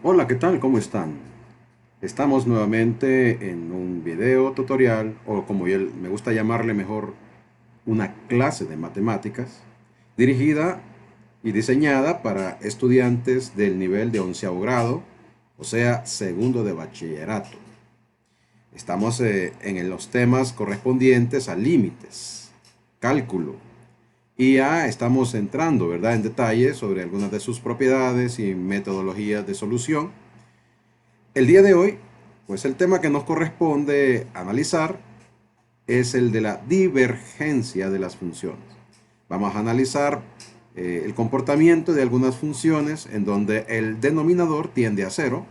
Hola, ¿qué tal? ¿Cómo están? Estamos nuevamente en un video tutorial, o como me gusta llamarle mejor, una clase de matemáticas, dirigida y diseñada para estudiantes del nivel de onceavo grado, o sea, segundo de bachillerato. Estamos en los temas correspondientes a límites, cálculo, y ya estamos entrando, ¿verdad?, en detalle sobre algunas de sus propiedades y metodologías de solución. El día de hoy, pues el tema que nos corresponde analizar es el de la divergencia de las funciones. Vamos a analizar el comportamiento de algunas funciones en donde el denominador tiende a cero,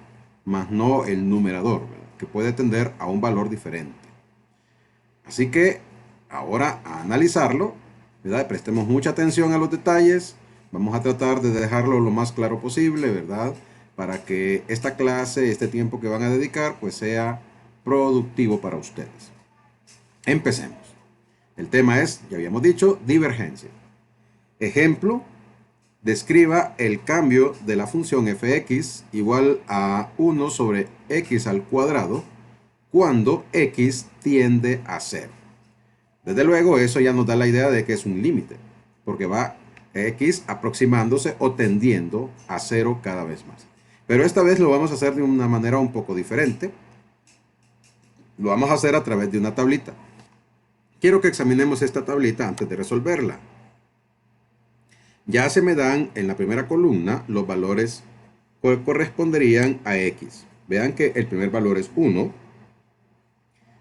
más no el numerador, ¿verdad?, que puede tender a un valor diferente. Así que ahora a analizarlo, ¿verdad? Prestemos mucha atención a los detalles. Vamos a tratar de dejarlo lo más claro posible, ¿verdad? Para que esta clase, este tiempo que van a dedicar, pues sea productivo para ustedes. Empecemos. El tema es, ya habíamos dicho, divergencia. Ejemplo, describa el cambio de la función fx igual a 1 sobre x al cuadrado cuando x tiende a 0. Desde luego, eso ya nos da la idea de que es un límite, porque va x aproximándose o tendiendo a 0 cada vez más. Pero esta vez lo vamos a hacer de una manera un poco diferente. Lo vamos a hacer a través de una tablita. Quiero que examinemos esta tablita antes de resolverla. Ya se me dan en la primera columna los valores que corresponderían a x. Vean que el primer valor es 1,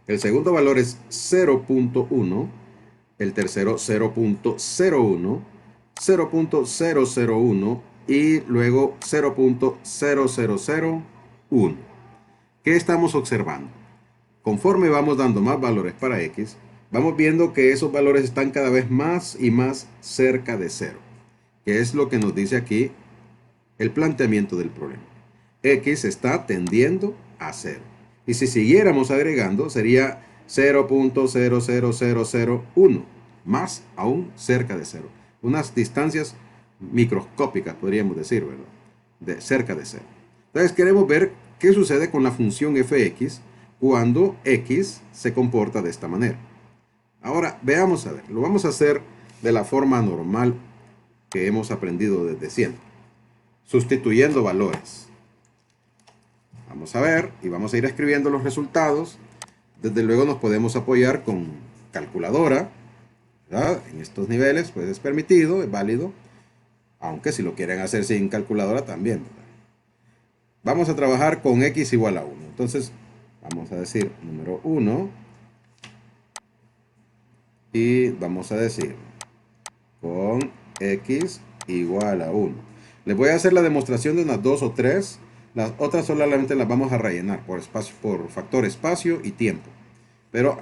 el segundo valor es 0.1, el tercero 0.01, 0.001 y luego 0.0001. ¿Qué estamos observando? Conforme vamos dando más valores para x, vamos viendo que esos valores están cada vez más y más cerca de cero, que es lo que nos dice aquí el planteamiento del problema. X está tendiendo a cero. Y si siguiéramos agregando, sería 0.00001, más aún cerca de cero. Unas distancias microscópicas, podríamos decir, ¿verdad? De cerca de cero. Entonces queremos ver qué sucede con la función fx cuando x se comporta de esta manera. Ahora, veamos a ver. Lo vamos a hacer de la forma normal que hemos aprendido desde siempre, sustituyendo valores. Vamos a ver y vamos a ir escribiendo los resultados. Desde luego nos podemos apoyar con calculadora, ¿verdad? En estos niveles pues es permitido, es válido, aunque si lo quieren hacer sin calculadora también, ¿verdad? Vamos a trabajar con x igual a 1. Entonces vamos a decir número 1 y vamos a decir con x igual a 1. Les voy a hacer la demostración de unas 2 o 3. Las otras solamente las vamos a rellenar por espacio, por factor espacio y tiempo. Pero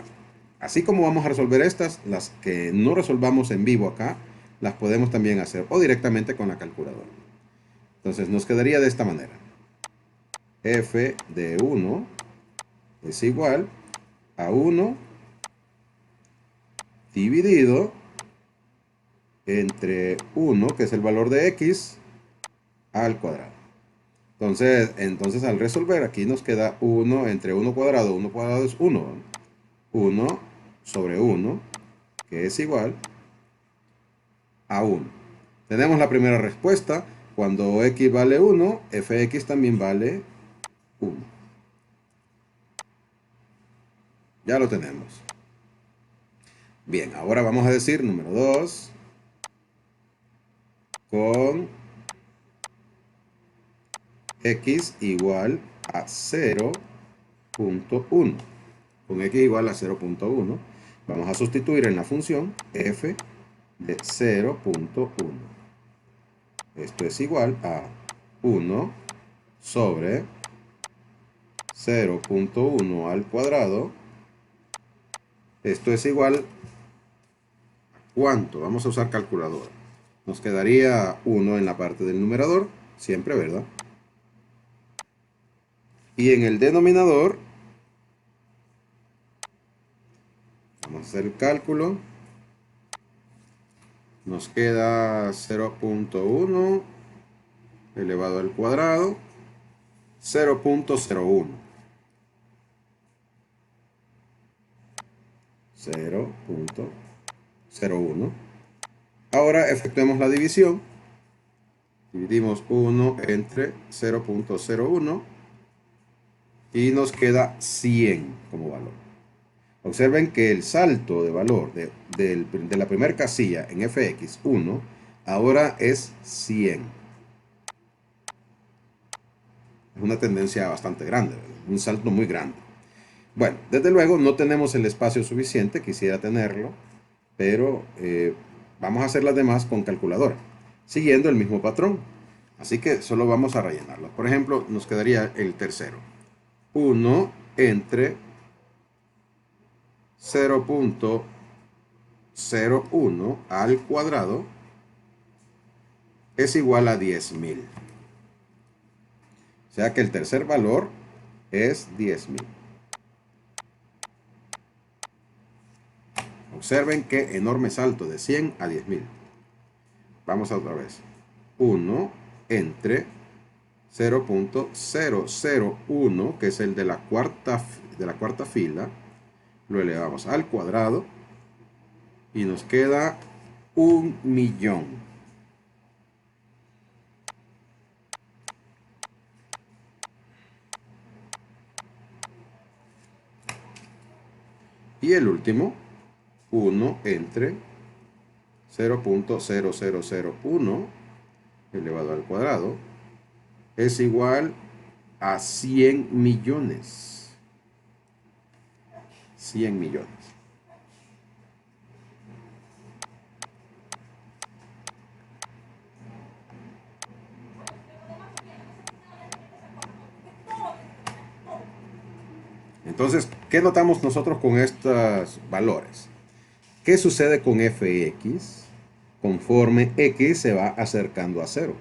así como vamos a resolver estas, las que no resolvamos en vivo acá, las podemos también hacer o directamente con la calculadora. Entonces nos quedaría de esta manera. F de 1 es igual a 1 dividido entre 1, que es el valor de x, al cuadrado. Entonces al resolver aquí nos queda 1 entre 1 cuadrado es 1. 1 sobre 1, que es igual a 1. Tenemos la primera respuesta. Cuando x vale 1, fx también vale 1. Ya lo tenemos. Bien, ahora vamos a decir número 2 con x igual a 0.1. Con x igual a 0.1 vamos a sustituir en la función f de 0.1. Esto es igual a 1 sobre 0.1 al cuadrado. Esto es igual a ¿cuánto? Vamos a usar calculadora. Nos quedaría 1 en la parte del numerador, siempre, ¿verdad? Y en el denominador, vamos a hacer el cálculo. Nos queda 0.1 elevado al cuadrado 0.01. 0.01. Ahora efectuemos la división. Dividimos 1 entre 0.01 y nos queda 100 como valor. Observen que el salto de valor de la primera casilla en fx1 ahora es 100. Es una tendencia bastante grande, ¿verdad? Un salto muy grande. Bueno, desde luego no tenemos el espacio suficiente, quisiera tenerlo, pero vamos a hacer las demás con calculadora, siguiendo el mismo patrón. Así que solo vamos a rellenarlo. Por ejemplo, nos quedaría el tercero. 1 entre 0.01 al cuadrado es igual a 10.000. O sea que el tercer valor es 10.000. Observen qué enorme salto de 100 a 10.000. Vamos a otra vez. 1 entre 0.001, que es el de la cuarta fila, lo elevamos al cuadrado y nos queda 1.000.000. Y el último, 1 entre 0.0001 elevado al cuadrado es igual a 100 millones. 100 millones. Entonces, ¿qué notamos nosotros con estos valores? ¿Qué sucede con fx conforme x se va acercando a 0?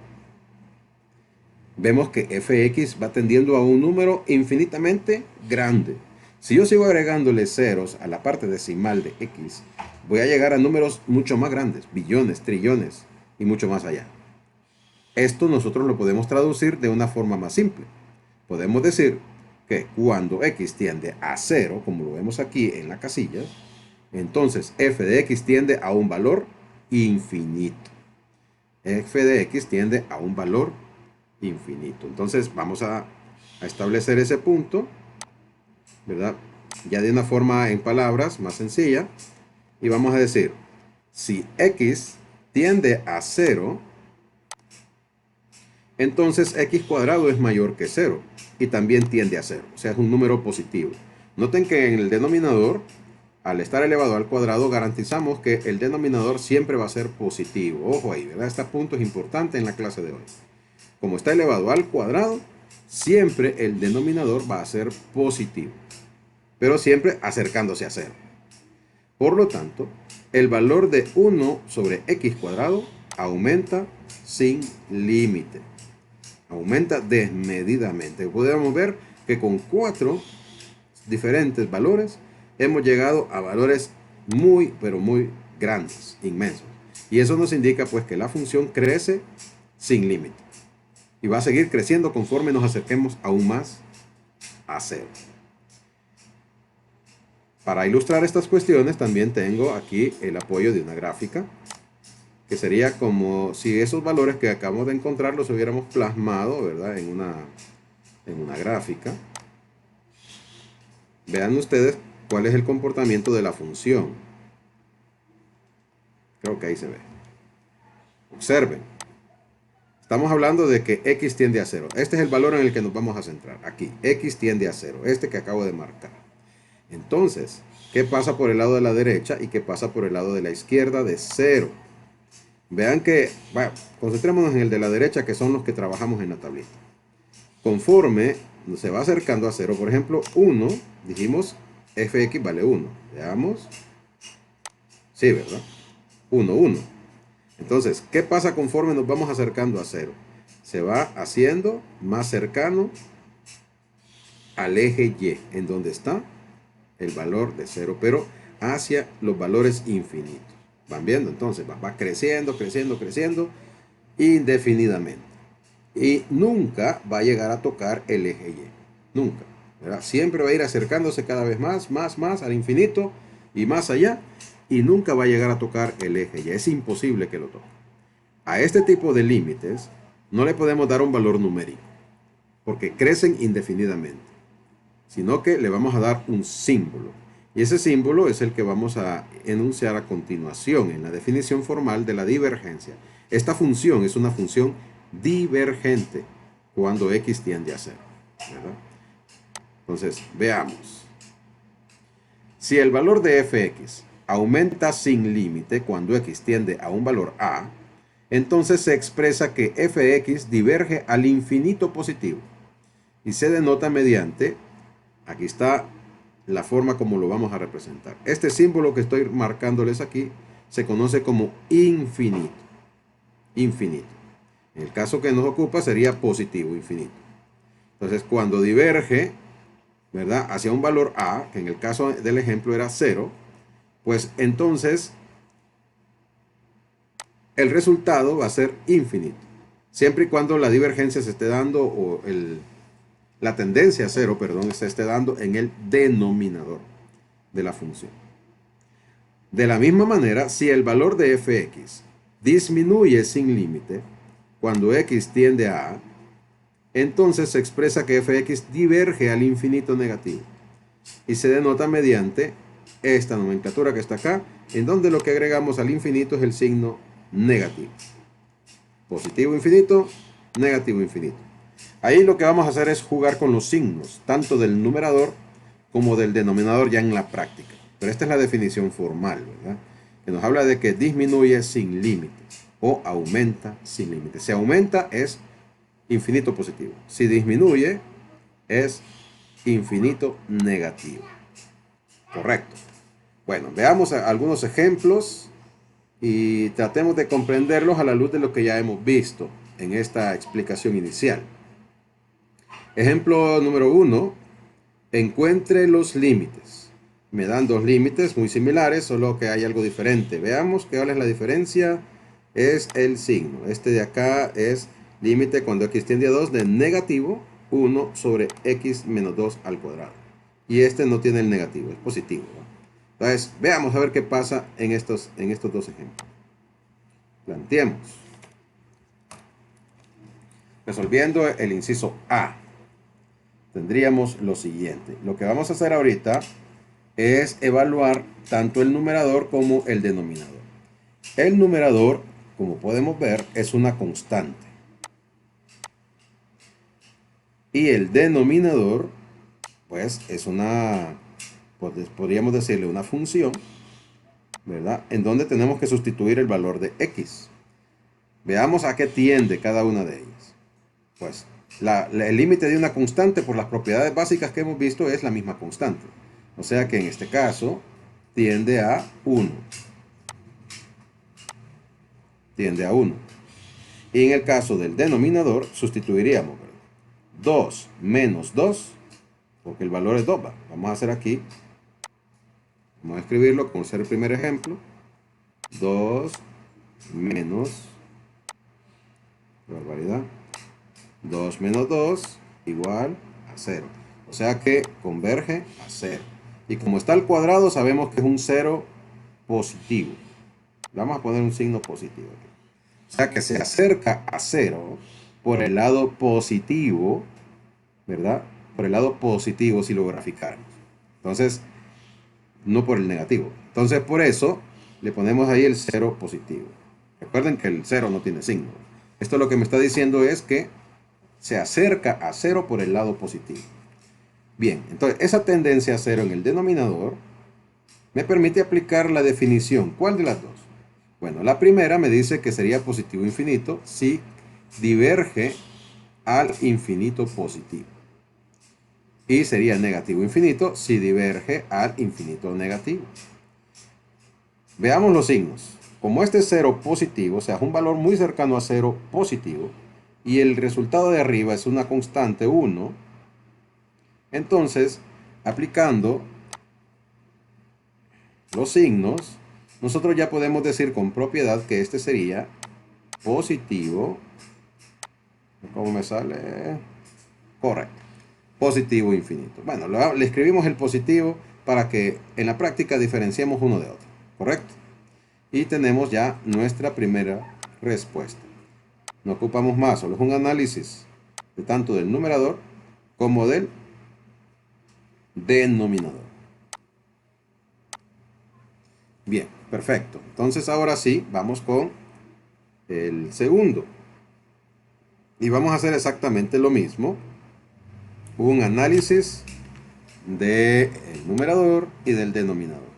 Vemos que fx va tendiendo a un número infinitamente grande. Si yo sigo agregándole ceros a la parte decimal de x, voy a llegar a números mucho más grandes, billones, trillones y mucho más allá. Esto nosotros lo podemos traducir de una forma más simple. Podemos decir que cuando x tiende a 0, como lo vemos aquí en la casilla, entonces f de x tiende a un valor infinito. F de x tiende a un valor infinito. Entonces vamos a establecer ese punto, ¿verdad? Ya de una forma en palabras más sencilla. Y vamos a decir, si x tiende a 0, entonces x cuadrado es mayor que 0 y también tiende a 0. O sea, es un número positivo. Noten que en el denominador, al estar elevado al cuadrado, garantizamos que el denominador siempre va a ser positivo. Ojo ahí, ¿verdad? Este punto es importante en la clase de hoy. Como está elevado al cuadrado, siempre el denominador va a ser positivo, pero siempre acercándose a 0. Por lo tanto, el valor de 1 sobre x cuadrado aumenta sin límite. Aumenta desmedidamente. Podemos ver que con 4 diferentes valores hemos llegado a valores muy, pero muy grandes, inmensos. Y eso nos indica pues que la función crece sin límite. Y va a seguir creciendo conforme nos acerquemos aún más a 0. Para ilustrar estas cuestiones también tengo aquí el apoyo de una gráfica, que sería como si esos valores que acabamos de encontrar los hubiéramos plasmado, ¿verdad? En una gráfica. Vean ustedes cuál es el comportamiento de la función. Creo que ahí se ve. Observen. Estamos hablando de que x tiende a 0. Este es el valor en el que nos vamos a centrar. Aquí, x tiende a 0. Este que acabo de marcar. Entonces, ¿qué pasa por el lado de la derecha y qué pasa por el lado de la izquierda de 0? Vean que, bueno, concentrémonos en el de la derecha, que son los que trabajamos en la tablita. Conforme se va acercando a 0, por ejemplo, 1, dijimos fx vale 1. Veamos. Sí, ¿verdad? 1, 1. Entonces, ¿qué pasa conforme nos vamos acercando a 0? Se va haciendo más cercano al eje Y, en donde está el valor de 0, pero hacia los valores infinitos. ¿Van viendo? Entonces va creciendo, creciendo, creciendo indefinidamente. y nunca va a llegar a tocar el eje Y. Nunca. ¿Verdad? Siempre va a ir acercándose cada vez más al infinito y más allá, y nunca va a llegar a tocar el eje Y. Es imposible que lo toque. A este tipo de límites no le podemos dar un valor numérico, porque crecen indefinidamente, sino que le vamos a dar un símbolo. Y ese símbolo es el que vamos a enunciar a continuación en la definición formal de la divergencia. Esta función es una función divergente cuando x tiende a 0, ¿verdad? Entonces, veamos. Si el valor de fx aumenta sin límite cuando x tiende a un valor a, entonces se expresa que fx diverge al infinito positivo y se denota mediante, aquí está la forma como lo vamos a representar. Este símbolo que estoy marcándoles aquí se conoce como infinito. Infinito. En el caso que nos ocupa sería positivo, infinito. Entonces, cuando diverge, ¿verdad?, hacia un valor a, que en el caso del ejemplo era 0, pues entonces el resultado va a ser infinito. Siempre y cuando la divergencia se esté dando, o la tendencia a 0, perdón, se esté dando en el denominador de la función. De la misma manera, si el valor de fx disminuye sin límite cuando x tiende a a, entonces se expresa que fx diverge al infinito negativo y se denota mediante esta nomenclatura que está acá, en donde lo que agregamos al infinito es el signo negativo. Positivo infinito, negativo infinito. Ahí lo que vamos a hacer es jugar con los signos, tanto del numerador como del denominador ya en la práctica. Pero esta es la definición formal, ¿verdad?, que nos habla de que disminuye sin límite o aumenta sin límite. Si aumenta es infinito positivo. Si disminuye es infinito negativo. Correcto. Bueno, veamos algunos ejemplos y tratemos de comprenderlos a la luz de lo que ya hemos visto en esta explicación inicial. Ejemplo número 1. Encuentre los límites. Me dan dos límites muy similares, solo que hay algo diferente. Veamos cuál es la diferencia. Es el signo. Este de acá es límite cuando x tiende a 2 de negativo 1 sobre x menos 2 al cuadrado. Y este no tiene el negativo, es positivo, ¿no? Entonces, veamos a ver qué pasa en estos dos ejemplos. Planteemos. Resolviendo el inciso A, tendríamos lo siguiente. Lo que vamos a hacer ahorita es evaluar tanto el numerador como el denominador. El numerador, como podemos ver, es una constante. Y el denominador, pues, es una, podríamos decirle, una función, ¿verdad?, en donde tenemos que sustituir el valor de x. Veamos a qué tiende cada una de ellas. Pues, el límite de una constante, por las propiedades básicas que hemos visto, es la misma constante. O sea que en este caso tiende a 1. Tiende a 1. Y en el caso del denominador sustituiríamos 2 menos 2, porque el valor es 2. Vamos a hacer aquí, vamos a escribirlo como ser el primer ejemplo. 2 menos, barbaridad, 2 menos 2 igual a 0. O sea que converge a 0. Y como está al cuadrado, sabemos que es un 0 positivo. Vamos a poner un signo positivo aquí. O sea que se acerca a 0 por el lado positivo, ¿verdad? Por el lado positivo si lo graficáramos. Entonces, no por el negativo. Entonces, por eso le ponemos ahí el 0 positivo. Recuerden que el 0 no tiene signo. Esto lo que me está diciendo es que se acerca a 0 por el lado positivo. Bien, entonces esa tendencia a 0 en el denominador me permite aplicar la definición. ¿Cuál de las dos? Bueno, la primera me dice que sería positivo infinito si diverge al infinito positivo. Y sería negativo infinito si diverge al infinito negativo. Veamos los signos. Como este es 0 positivo, o sea, es un valor muy cercano a 0 positivo, y el resultado de arriba es una constante 1, entonces, aplicando los signos, nosotros ya podemos decir con propiedad que este sería positivo, ¿Cómo me sale? Correcto. Positivo infinito. Bueno, le escribimos el positivo para que en la práctica diferenciemos uno de otro. ¿Correcto? Y tenemos ya nuestra primera respuesta. No ocupamos más, solo es un análisis de tanto del numerador como del denominador. Bien, perfecto. Entonces ahora sí, vamos con el segundo. Y vamos a hacer exactamente lo mismo. Un análisis del numerador y del denominador.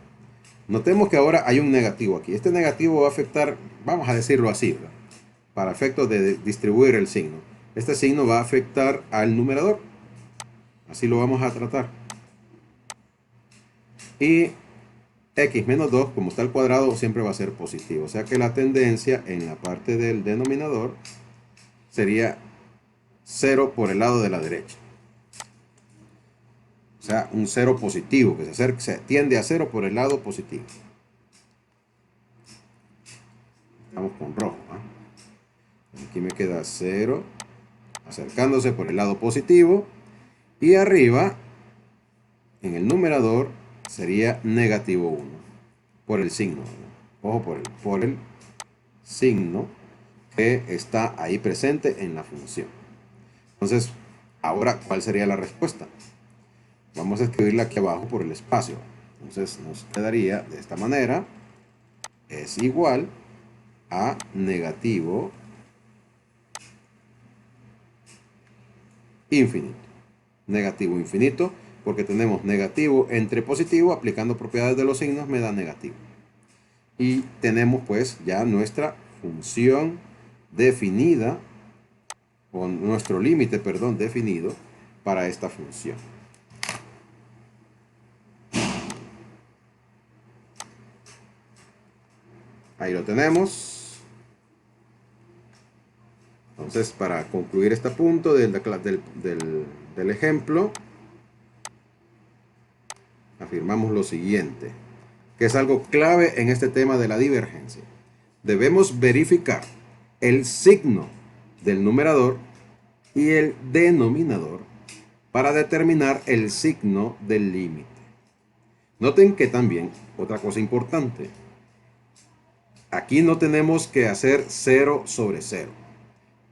Notemos que ahora hay un negativo aquí. Este negativo va a afectar, vamos a decirlo así, ¿verdad? Para efectos de distribuir el signo. Este signo va a afectar al numerador. Así lo vamos a tratar. Y x menos 2, como está al cuadrado, siempre va a ser positivo. O sea que la tendencia en la parte del denominador sería 0 por el lado de la derecha. O sea, un 0 positivo, que se tiende a 0 por el lado positivo. Estamos con rojo. Aquí me queda 0, acercándose por el lado positivo. Y arriba, en el numerador, sería negativo 1, por el signo. Ojo, por el signo que está ahí presente en la función. Entonces, ahora, ¿cuál sería la respuesta? Vamos a escribirla aquí abajo por el espacio. Entonces nos quedaría de esta manera. Es igual a negativo infinito. Negativo infinito, porque tenemos negativo entre positivo, aplicando propiedades de los signos me da negativo. Y tenemos pues ya nuestra función definida, o nuestro límite, perdón, definido para esta función. Ahí lo tenemos. Entonces, para concluir este punto del ejemplo, afirmamos lo siguiente, que es algo clave en este tema de la divergencia. Debemos verificar el signo del numerador y el denominador para determinar el signo del límite. Noten que también, otra cosa importante, aquí no tenemos que hacer 0 sobre 0.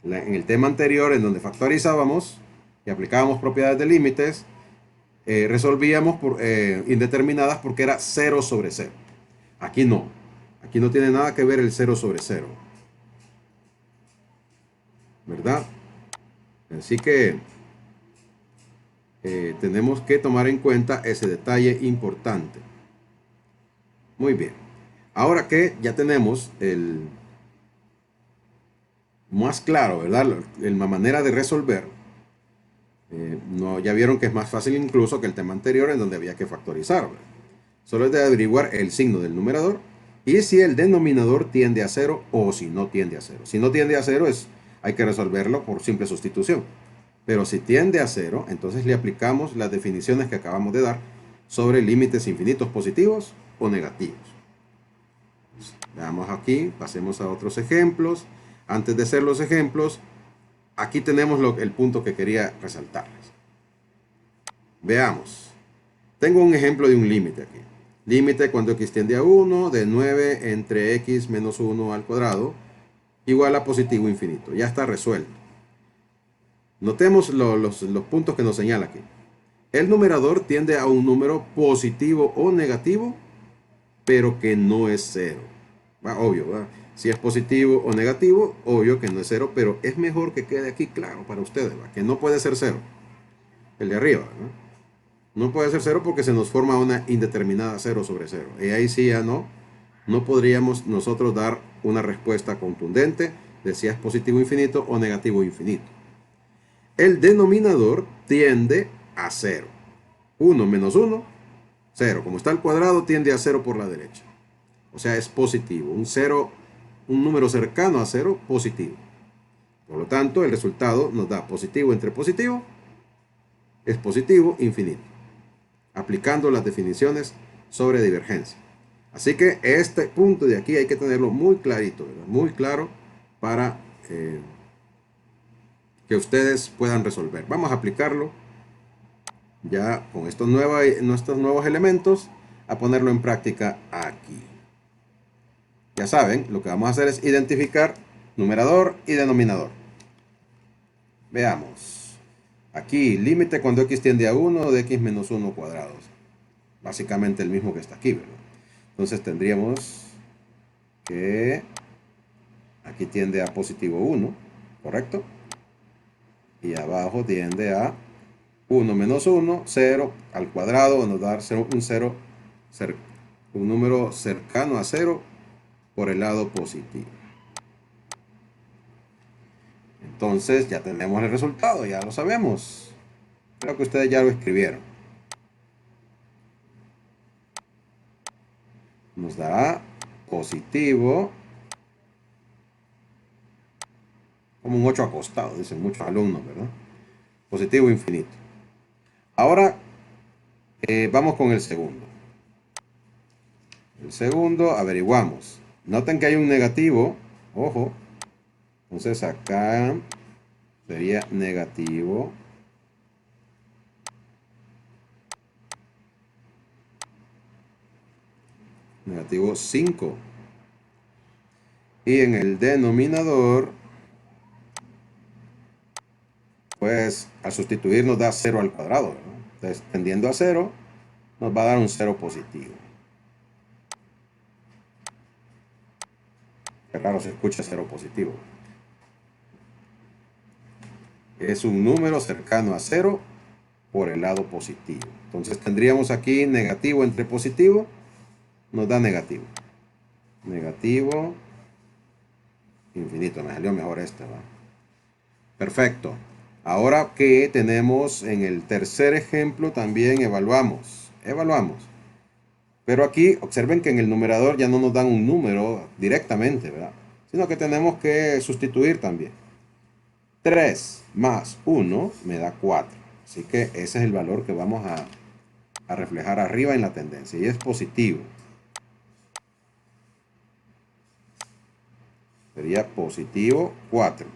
En el tema anterior, en donde factorizábamos y aplicábamos propiedades de límites, resolvíamos por indeterminadas porque era 0 sobre 0. Aquí no. Aquí no tiene nada que ver el 0 sobre 0. ¿Verdad? Así que tenemos que tomar en cuenta ese detalle importante. Muy bien. Ahora que ya tenemos el más claro, ¿verdad? La manera de resolver. Ya vieron que es más fácil incluso que el tema anterior en donde había que factorizar, ¿verdad? Solo es de averiguar el signo del numerador y si el denominador tiende a 0 o si no tiende a 0. Si no tiende a 0 hay que resolverlo por simple sustitución. Pero si tiende a 0, entonces le aplicamos las definiciones que acabamos de dar sobre límites infinitos positivos o negativos. Veamos aquí, pasemos a otros ejemplos. Antes de hacer los ejemplos, aquí tenemos el punto que quería resaltarles. Veamos. Tengo un ejemplo de un límite aquí. Límite cuando x tiende a 1 de 9 entre x menos 1 al cuadrado igual a positivo infinito. Ya está resuelto. Notemos los puntos que nos señala aquí. El numerador tiende a un número positivo o negativo, pero que no es 0. Obvio, ¿verdad? Si es positivo o negativo, obvio que no es 0, pero es mejor que quede aquí claro para ustedes, ¿verdad? Que no puede ser 0. El de arriba, no puede ser 0 porque se nos forma una indeterminada 0 sobre 0. Y ahí sí ya no podríamos nosotros dar una respuesta contundente de si es positivo infinito o negativo infinito. El denominador tiende a 0. 1 menos 1, 0. Como está al cuadrado, tiende a 0 por la derecha. O sea, es positivo. Un número cercano a 0, positivo. Por lo tanto, el resultado nos da positivo entre positivo, es positivo infinito. Aplicando las definiciones sobre divergencia. Así que este punto de aquí hay que tenerlo muy clarito, ¿verdad? Muy claro para que ustedes puedan resolver. Vamos a aplicarlo ya con estos nuevos elementos, a ponerlo en práctica aquí. Ya saben, lo que vamos a hacer es identificar numerador y denominador. Veamos. Aquí, límite cuando x tiende a 1 de x menos 1 cuadrados. Básicamente el mismo que está aquí, ¿verdad? Entonces tendríamos que aquí tiende a positivo 1, ¿correcto? Y abajo tiende a 1 menos 1, 0 al cuadrado, nos da un número cercano a 0 por el lado positivo. Entonces ya tenemos el resultado, ya lo sabemos. Creo que ustedes ya lo escribieron. Nos dará positivo, como un 8 acostado, dicen muchos alumnos, ¿verdad? Positivo infinito. Ahora vamos con el segundo. El segundo averiguamos. Noten que hay un negativo, ojo. Entonces acá sería negativo. Negativo 5. Y en el denominador, pues al sustituir nos da 0 al cuadrado, ¿verdad? Entonces, tendiendo a 0, nos va a dar un 0 positivo. Qué raro se escucha 0 positivo. Es un número cercano a 0 por el lado positivo. Entonces tendríamos aquí negativo entre positivo, nos da negativo. Negativo infinito, me salió mejor este, ¿va? Perfecto. Ahora que tenemos en el tercer ejemplo, también evaluamos. Pero aquí observen que en el numerador ya no nos dan un número directamente, ¿verdad? Sino que tenemos que sustituir también. 3 más 1 me da 4. Así que ese es el valor que vamos a reflejar arriba en la tendencia. Y es positivo. Sería positivo 4.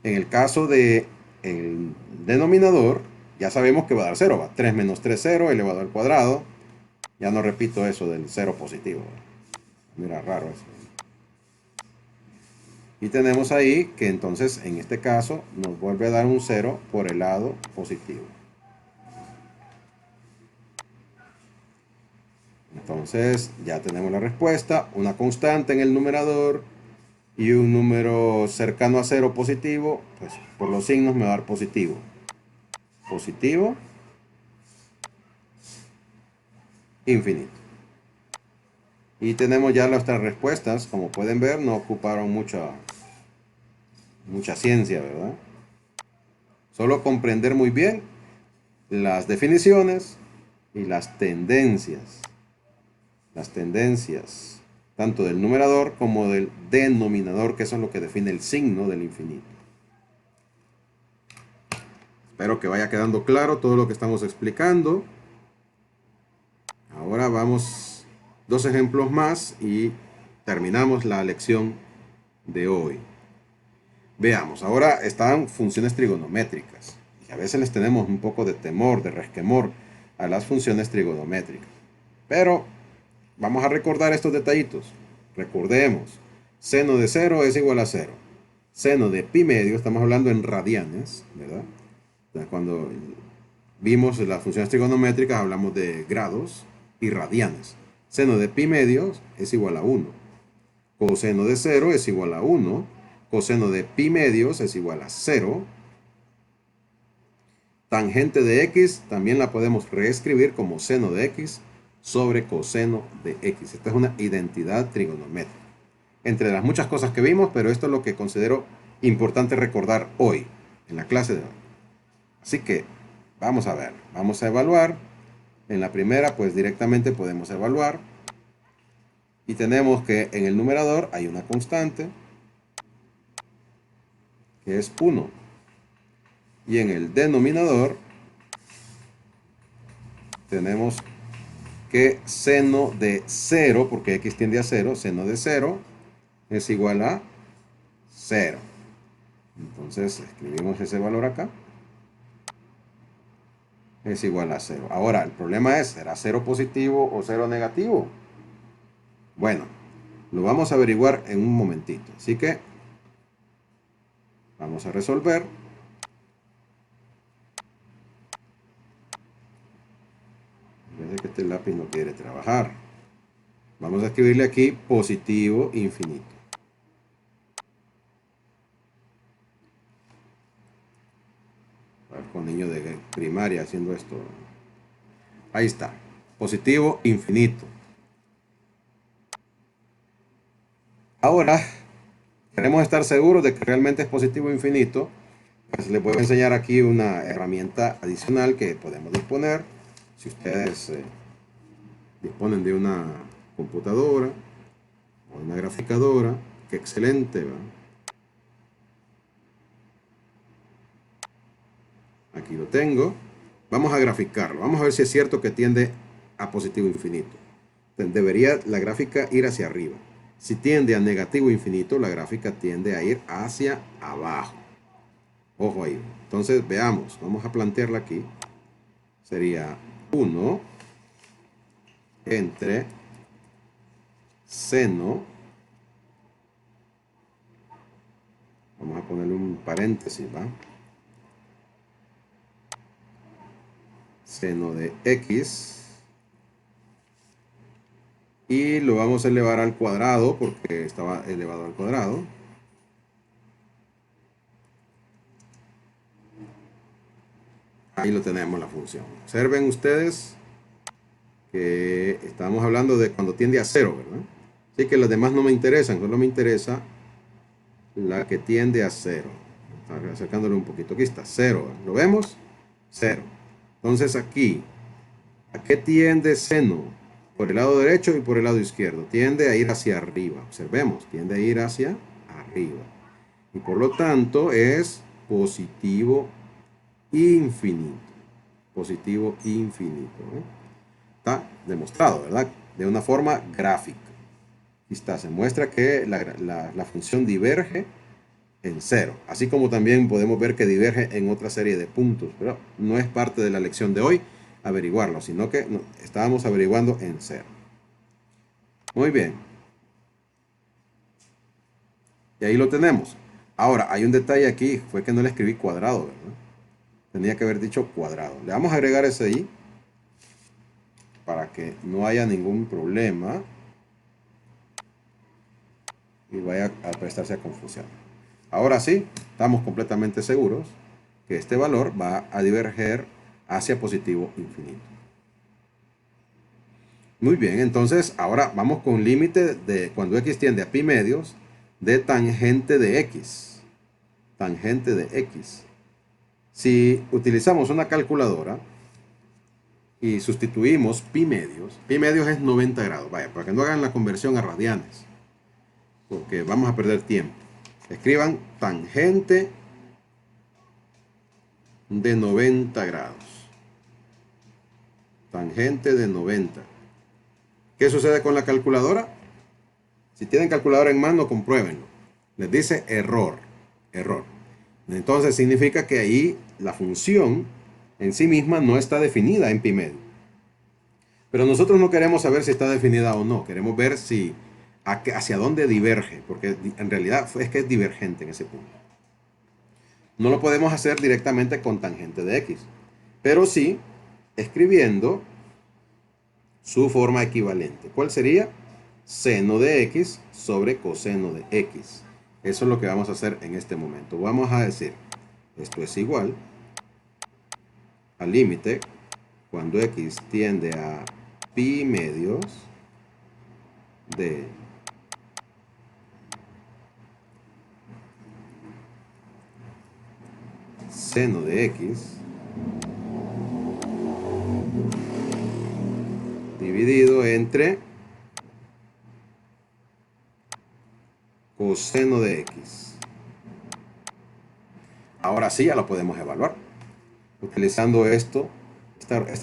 En el caso del denominador, ya sabemos que va a dar 0. Va 3 menos 3, 0, elevado al cuadrado. Ya no repito eso del 0 positivo. Mira, raro eso. Y tenemos ahí que entonces en este caso nos vuelve a dar un 0 por el lado positivo. Entonces ya tenemos la respuesta, una constante en el numerador y un número cercano a 0 positivo, pues por los signos me va a dar positivo. Positivo, infinito. Y tenemos ya nuestras respuestas, como pueden ver, no ocuparon mucha ciencia, ¿verdad? Solo comprender muy bien las definiciones y las tendencias. Las tendencias, tanto del numerador como del denominador, que eso es lo que define el signo del infinito. Espero que vaya quedando claro todo lo que estamos explicando. Ahora vamos 2 ejemplos más y terminamos la lección de hoy. Veamos, ahora están funciones trigonométricas. Y a veces les tenemos un poco de temor, de resquemor a las funciones trigonométricas. Pero vamos a recordar estos detallitos. Recordemos, seno de 0 es igual a 0. Seno de pi medio, estamos hablando en radianes, ¿verdad? Cuando vimos las funciones trigonométricas hablamos de grados y radianes. Seno de pi medio es igual a 1. Coseno de 0 es igual a 1. Coseno de pi medios es igual a 0. Tangente de x también la podemos reescribir como seno de x sobre coseno de x. Esta es una identidad trigonométrica. Entre las muchas cosas que vimos, pero esto es lo que considero importante recordar hoy, en la clase de hoy. Así que vamos a ver, vamos a evaluar. En la primera, pues directamente podemos evaluar. Y tenemos que en el numerador hay una constante, que es 1. Y en el denominador tenemos que seno de 0, porque x tiende a 0, seno de 0 es igual a 0. Entonces escribimos ese valor acá. Es igual a 0. Ahora, el problema es, ¿será 0 positivo o 0 negativo? Bueno, lo vamos a averiguar en un momentito. Así que vamos a resolver. Parece que este lápiz no quiere trabajar. Vamos a escribirle aquí positivo infinito. Con niños de primaria haciendo esto. Ahí está. Positivo infinito. Ahora, queremos estar seguros de que realmente es positivo infinito. Pues les voy a enseñar aquí una herramienta adicional que podemos disponer. Si ustedes disponen de una computadora o una graficadora, qué excelente, ¿va? Aquí lo tengo. Vamos a graficarlo. Vamos a ver si es cierto que tiende a positivo infinito. Debería la gráfica ir hacia arriba. Si tiende a negativo infinito, la gráfica tiende a ir hacia abajo. Ojo ahí. Entonces veamos. Vamos a plantearla aquí. Sería 1 entre seno. Vamos a ponerle un paréntesis, ¿va? Seno de x. Y lo vamos a elevar al cuadrado porque estaba elevado al cuadrado. Ahí lo tenemos la función. Observen ustedes que estamos hablando de cuando tiende a 0, ¿verdad? Así que las demás no me interesan, solo me interesa la que tiende a 0. Acercándole un poquito. Aquí está, 0. ¿Lo vemos? 0. Entonces aquí, ¿a qué tiende seno? Por el lado derecho y por el lado izquierdo. Tiende a ir hacia arriba. Observemos, tiende a ir hacia arriba. Y por lo tanto es positivo infinito. Positivo infinito. Está demostrado, ¿verdad? De una forma gráfica. Aquí está, se muestra que la función diverge en 0. Así como también podemos ver que diverge en otra serie de puntos. Pero no es parte de la lección de hoy averiguarlo, sino que estábamos averiguando en 0. Muy bien. Y ahí lo tenemos. Ahora, hay un detalle aquí, fue que no le escribí cuadrado, ¿verdad? Tenía que haber dicho cuadrado. Le vamos a agregar ese ahí para que no haya ningún problema y vaya a prestarse a confusión. Ahora sí, estamos completamente seguros que este valor va a diverger hacia positivo infinito. Muy bien, entonces ahora vamos con límite de cuando x tiende a pi medios de tangente de x. Tangente de x. Si utilizamos una calculadora y sustituimos pi medios es 90 grados. Vaya, para que no hagan la conversión a radianes, porque vamos a perder tiempo. Escriban tangente de 90 grados. Tangente de 90. ¿Qué sucede con la calculadora? Si tienen calculadora en mano, compruébenlo. Les dice error. Error. Entonces significa que ahí la función en sí misma no está definida en pi medio. Pero nosotros no queremos saber si está definida o no. Queremos ver si hacia dónde diverge, porque en realidad es que es divergente en ese punto. No lo podemos hacer directamente con tangente de x, pero sí escribiendo su forma equivalente. ¿Cuál sería? Seno de x sobre coseno de x. Eso es lo que vamos a hacer en este momento. Vamos a decir, esto es igual al límite cuando x tiende a pi medios de seno de x dividido entre coseno de x. Ahora sí ya lo podemos evaluar utilizando este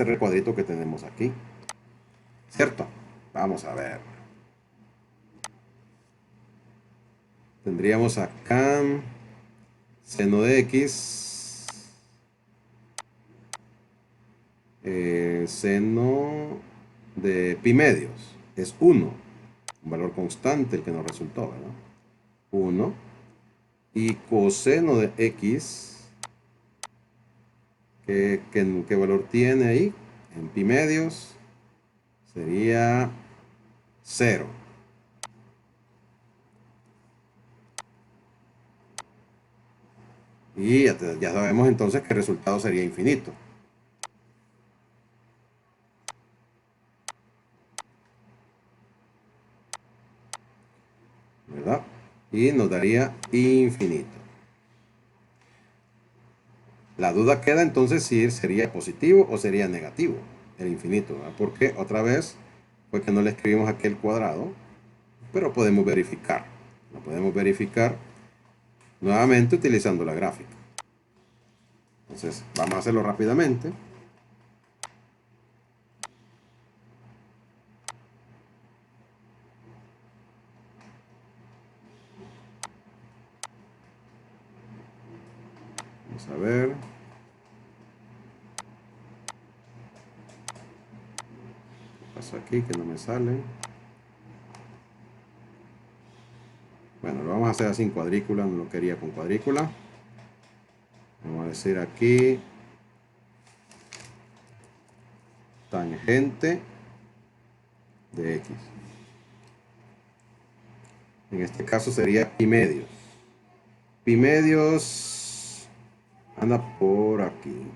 recuadrito que tenemos aquí, ¿cierto? Vamos a ver. Tendríamos acá Seno de X, seno de pi medios, es 1, un valor constante el que nos resultó, ¿verdad? 1. Y coseno de X, ¿qué valor tiene ahí? En pi medios sería 0. Y ya sabemos entonces que el resultado sería infinito. ¿Verdad? Y nos daría infinito. La duda queda entonces si sería positivo o sería negativo el infinito, ¿verdad? Porque otra vez fue que no le escribimos aquí el cuadrado, pero podemos verificar. Lo podemos verificar nuevamente utilizando la gráfica. Entonces vamos a hacerlo rápidamente. Vamos a ver. ¿Qué pasa aquí que no me sale? Bueno, lo vamos a hacer así en cuadrícula, no lo quería con cuadrícula. Vamos a decir aquí tangente de X. En este caso sería pi medios. Pi medios anda por aquí.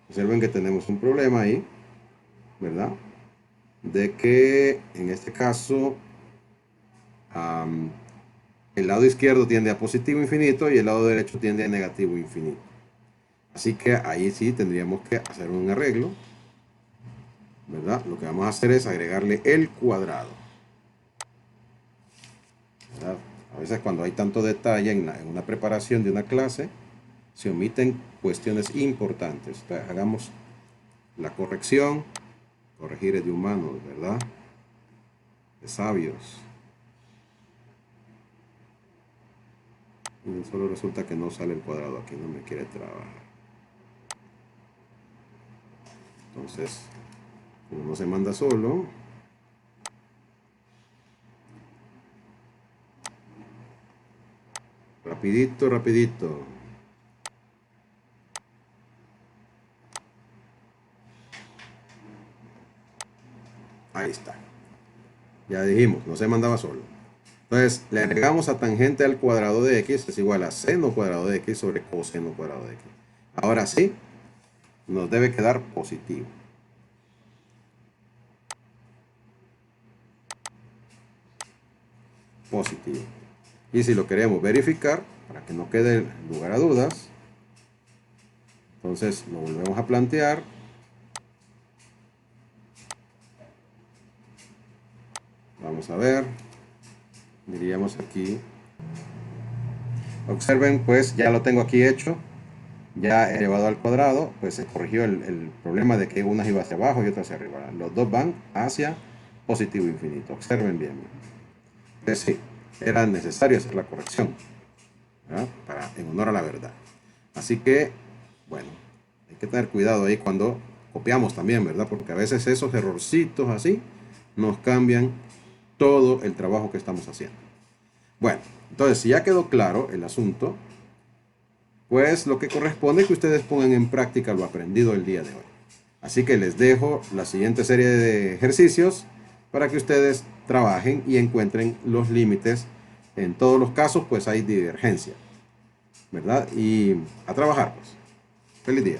Observen que tenemos un problema ahí, ¿verdad? De que en este caso el lado izquierdo tiende a positivo infinito y el lado derecho tiende a negativo infinito. Así que ahí sí tendríamos que hacer un arreglo, ¿verdad? Lo que vamos a hacer es agregarle el cuadrado, ¿verdad? A veces cuando hay tanto detalle en una preparación de una clase, se omiten cuestiones importantes. Entonces, hagamos la corrección. Corregir es de humanos, ¿verdad? De sabios. Y solo resulta que no sale el cuadrado aquí, no me quiere trabajar. Entonces, como no se manda solo, rapidito, rapidito. Ahí está. Ya dijimos, no se mandaba solo. Entonces, le agregamos a tangente al cuadrado de x es igual a seno cuadrado de x sobre coseno cuadrado de x. Ahora sí, nos debe quedar positivo. Positivo. Y si lo queremos verificar, para que no quede lugar a dudas, entonces lo volvemos a plantear. Vamos a ver. Diríamos aquí. Observen, pues ya lo tengo aquí hecho. Ya elevado al cuadrado, pues se corrigió el problema de que unas iba hacia abajo y otras hacia arriba. Los dos van hacia positivo infinito. Observen bien. Entonces sí, era necesario hacer la corrección, ¿verdad? En honor a la verdad. Así que, bueno, hay que tener cuidado ahí cuando copiamos también, ¿verdad? Porque a veces esos errorcitos así nos cambian todo el trabajo que estamos haciendo. Bueno, entonces si ya quedó claro el asunto, pues lo que corresponde es que ustedes pongan en práctica lo aprendido el día de hoy. Así que les dejo la siguiente serie de ejercicios para que ustedes trabajen y encuentren los límites. En todos los casos, pues hay divergencia, ¿verdad? Y a trabajar, pues. Feliz día.